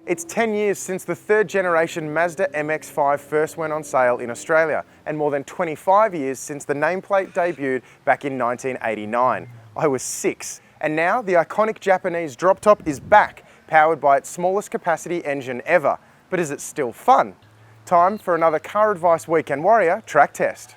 It's 10 years since the third generation Mazda MX-5 first went on sale in Australia, and more than 25 years since the nameplate debuted back in 1989. I was 6, and now the iconic Japanese drop top is back, powered by its smallest capacity engine ever. But is it still fun? Time for another CarAdvice Weekend Warrior track test.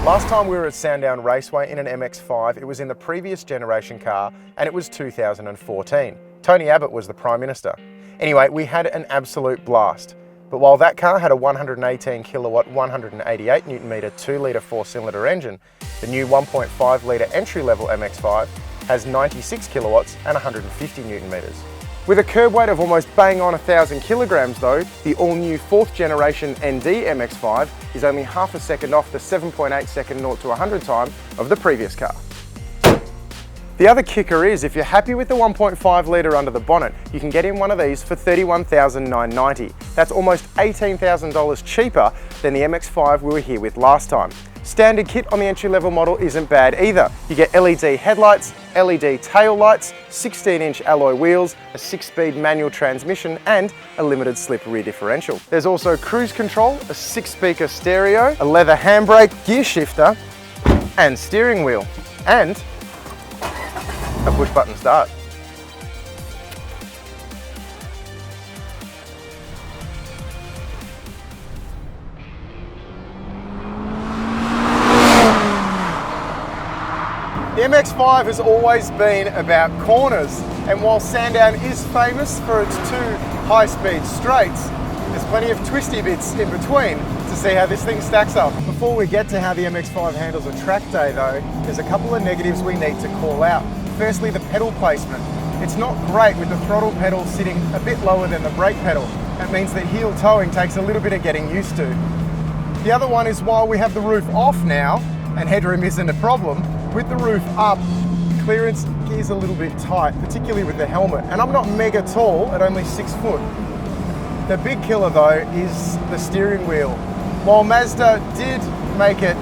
Last time we were at Sandown Raceway in an MX-5, it was in the previous generation car, and it was 2014. Tony Abbott was the Prime Minister. Anyway, we had an absolute blast. But while that car had a 118 kilowatt, 188 Newton meter 2-litre 4-cylinder engine, the new 1.5 litre entry-level MX-5 has 96 kilowatts and 150 Newton meters. With a curb weight of almost bang on 1,000 kilograms though, the all-new 4th generation ND MX-5 is only half a second off the 7.8 second 0 to 100 time of the previous car. The other kicker is, if you're happy with the 1.5 litre under the bonnet, you can get in one of these for $31,990. That's almost $18,000 cheaper than the MX-5 we were here with last time. Standard kit on the entry-level model isn't bad either. You get LED headlights, LED tail lights, 16-inch alloy wheels, a 6-speed manual transmission and a limited slip rear differential. There's also cruise control, a 6-speaker stereo, a leather handbrake, gear shifter and steering wheel, and a push-button start. The MX-5 has always been about corners, and while Sandown is famous for its 2 high-speed straights, there's plenty of twisty bits in between to see how this thing stacks up. Before we get to how the MX-5 handles a track day though, there's a couple of negatives we need to call out. Firstly, the pedal placement. It's not great with the throttle pedal sitting a bit lower than the brake pedal. That means that heel towing takes a little bit of getting used to. The other one is, while we have the roof off now, and headroom isn't a problem, with the roof up, clearance is a little bit tight, particularly with the helmet. And I'm not mega tall at only 6 foot. The big killer though is the steering wheel. While Mazda did make it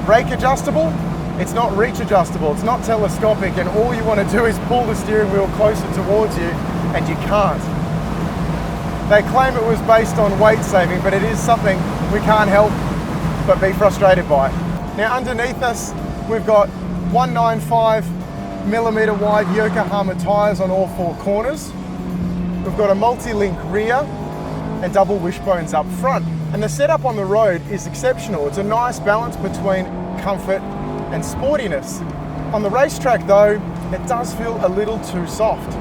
brake adjustable, it's not reach adjustable, it's not telescopic, and all you want to do is pull the steering wheel closer towards you, and you can't. They claim it was based on weight saving, but it is something we can't help but be frustrated by. Now underneath us, we've got 195mm wide Yokohama tyres on all 4 corners. We've got a multi-link rear and double wishbones up front. And the setup on the road is exceptional. It's a nice balance between comfort and sportiness. On the racetrack though, it does feel a little too soft.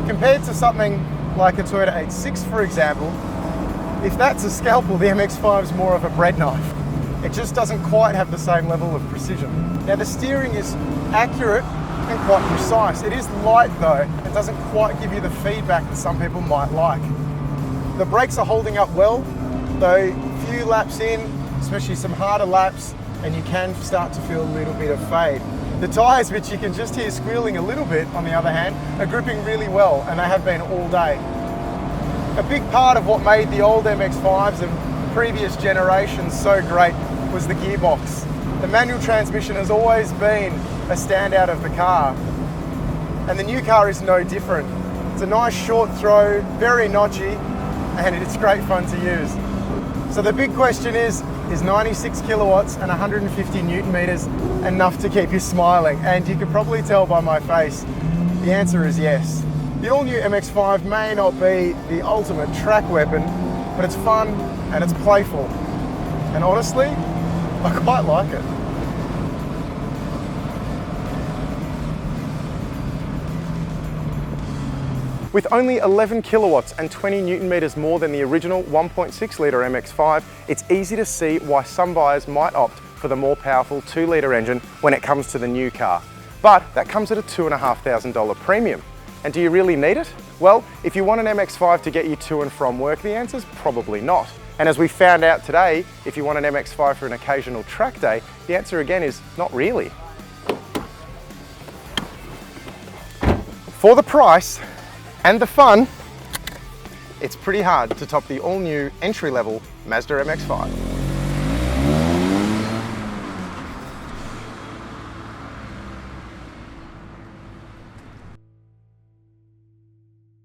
Compared to something like a Toyota 86 for example, if that's a scalpel, the MX-5 is more of a bread knife. It just doesn't quite have the same level of precision. Now the steering is accurate and quite precise. It is light though, and doesn't quite give you the feedback that some people might like. The brakes are holding up well, though a few laps in, especially some harder laps, and you can start to feel a little bit of fade. The tyres, which you can just hear squealing a little bit on the other hand, are gripping really well, and they have been all day. A big part of what made the old MX-5s and previous generations so great was the gearbox. The manual transmission has always been a standout of the car, and the new car is no different. It's a nice short throw, very notchy, and it's great fun to use. So the big question is 96 kilowatts and 150 Newton meters enough to keep you smiling? And you can probably tell by my face, the answer is yes. The all-new MX-5 may not be the ultimate track weapon, but it's fun and it's playful. And honestly, I quite like it. With only 11 kilowatts and 20 Newton meters more than the original 1.6 litre MX-5, it's easy to see why some buyers might opt for the more powerful 2 litre engine when it comes to the new car. But that comes at a $2,500 premium. And do you really need it? Well, if you want an MX-5 to get you to and from work, the answer's probably not. And as we found out today, if you want an MX-5 for an occasional track day, the answer again is not really. For the price and the fun, it's pretty hard to top the all-new entry-level Mazda MX-5.